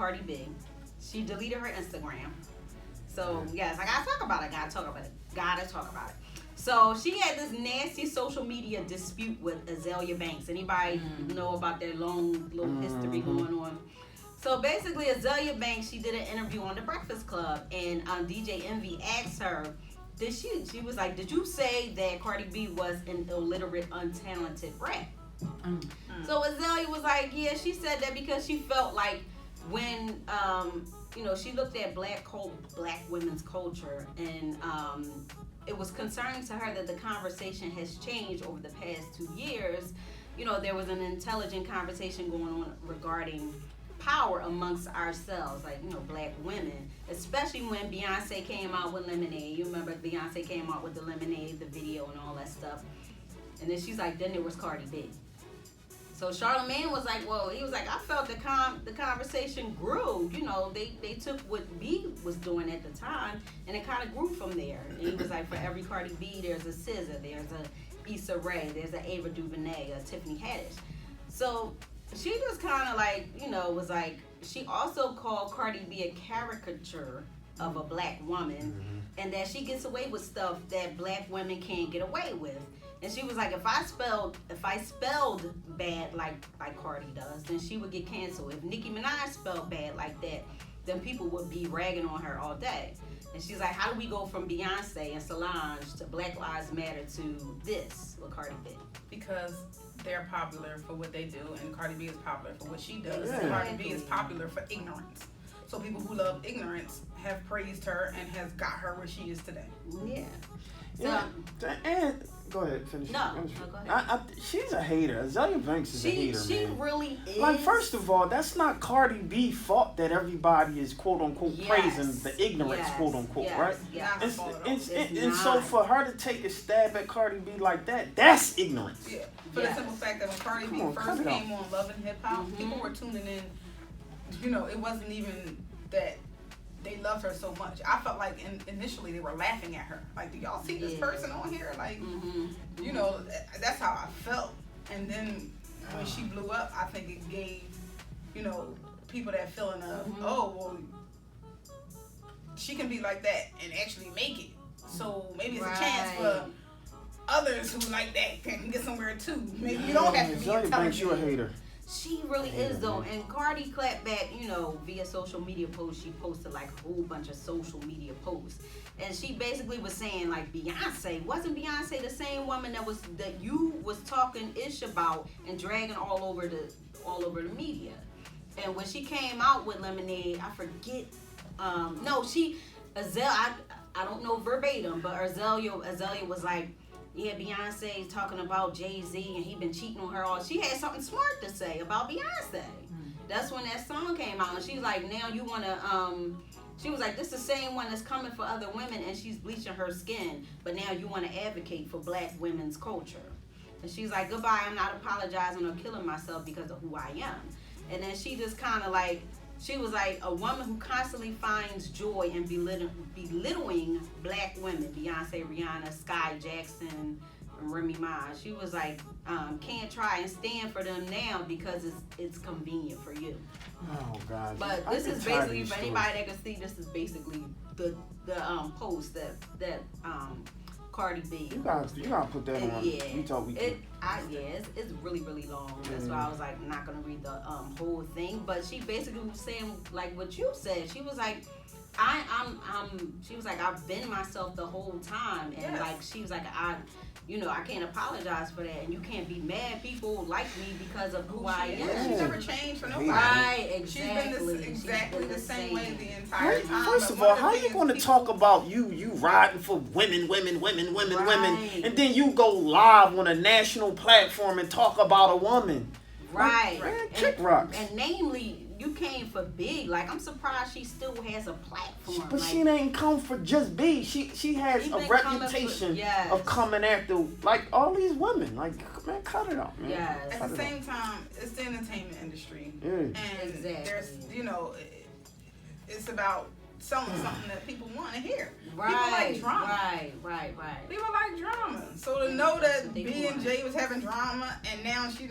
Cardi B. She deleted her Instagram. So yes, I gotta talk about it. Gotta talk about it. So she had this nasty social media dispute with Azealia Banks. Anybody know about their long little history going on? So basically, Azealia Banks, she did an interview on The Breakfast Club, and DJ Envy asked her, she was like, did you say that Cardi B was an illiterate, untalented rat? So Azealia was like, yeah, she said that because she felt like when, she looked at black women's culture, and it was concerning to her that the conversation has changed over the past 2 years. There was an intelligent conversation going on regarding power amongst ourselves, like, black women, especially when Beyonce came out with Lemonade. You remember Beyonce came out with the Lemonade, the video and all that stuff. And then she's like, then there was Cardi B. So Charlamagne was like, well, he was like, I felt the conversation grew. They took what B was doing at the time, and it kind of grew from there. And he was like, for every Cardi B, there's a SZA, there's a Issa Rae, there's a Ava DuVernay, a Tiffany Haddish. So she just kind of like, was like, she also called Cardi B a caricature of a black woman, and that she gets away with stuff that black women can't get away with. And she was like, if I spelled bad like Cardi does, then she would get canceled. If Nicki Minaj spelled bad like that, then people would be ragging on her all day. And she's like, how do we go from Beyonce and Solange to Black Lives Matter to this with Cardi B? Because they're popular for what they do, and Cardi B is popular for what she does. Yeah. Cardi B is popular for ignorance. So people who love ignorance have praised her and has got her where she is today. Yeah. And go ahead, finish. No, go ahead. She's a hater. Azealia Banks is a hater, She man. really is. Like, first of all, that's not Cardi B's fault that everybody is quote unquote praising the ignorance, quote unquote, right? Yes. And so for her to take a stab at Cardi B like that's ignorance. Yeah. For the simple fact that when Cardi B first came on Love and Hip Hop, people were tuning in. It wasn't even that they loved her so much. I felt like initially they were laughing at her. Like, do y'all see this person on here? Like, that's how I felt. And then when she blew up, I think it gave, people that feeling of, oh, well, she can be like that and actually make it. So maybe it's a chance for others who like that can get somewhere too. Maybe you don't have to be Azealia Banks, you a hater. She really is though, and Cardi clapped back, via social media posts. She posted like a whole bunch of social media posts, and she basically was saying like, wasn't Beyonce the same woman that you was talking ish about and dragging all over the media? And when she came out with Lemonade, I forget, I don't know verbatim, but Azealia was like, yeah, Beyonce's talking about Jay-Z and he been cheating on her all. She had something smart to say about Beyonce. That's when that song came out, and she's like, now you wanna she was like, this is the same one that's coming for other women and she's bleaching her skin, but now you wanna advocate for black women's culture. And she's like, goodbye, I'm not apologizing or killing myself because of who I am. And then she just kinda like, she was like, a woman who constantly finds joy in belittling black women, Beyonce, Rihanna, Sky Jackson, and Remy Ma. She was like, can't try and stand for them now because it's convenient for you. Oh God! But this is basically, for anybody that can see, this is basically the post that Cardi B. You gotta put that on. Yeah, it's really, really long. That's why I was like not gonna read the whole thing. But she basically was saying like what you said. She was like, she was like, I've been myself the whole time, and like she was like, I can't apologize for that, and you can't be mad. People like me because of who I am. She's never changed for nobody. Right, exactly. She's been exactly the same way the entire time. First of all, how are you going to talk about you riding for women, and then you go live on a national platform and talk about a woman? Right. Man, kick rocks. And namely, you came for big. Like, I'm surprised she still has a platform. But like, she ain't come for just big. She has a reputation of coming after like all these women. Like, man, cut it off, man. Yes. At the same time, it's the entertainment industry, and there's it's about selling something that people want to hear. Right. People like drama. Right. People like drama. So to know that B and J was having drama, and now she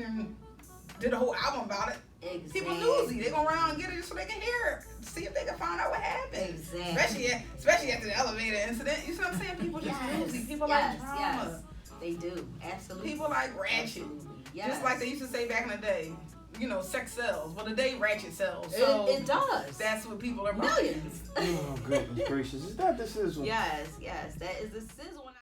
did a whole album about it. Exactly. People newsy. They gonna run out and get it so they can hear it. See if they can find out what happened. Exactly. Especially after the elevator incident. You see what I'm saying? People just newsy. People like drama. Yes. They do. Absolutely. People like ratchet. Absolutely. Yes. Just like they used to say back in the day. You know, sex sells. Well, today ratchet sells. So it does. That's what people are buying. Millions. Oh, goodness gracious. Is that the sizzle? Yes. That is the sizzle.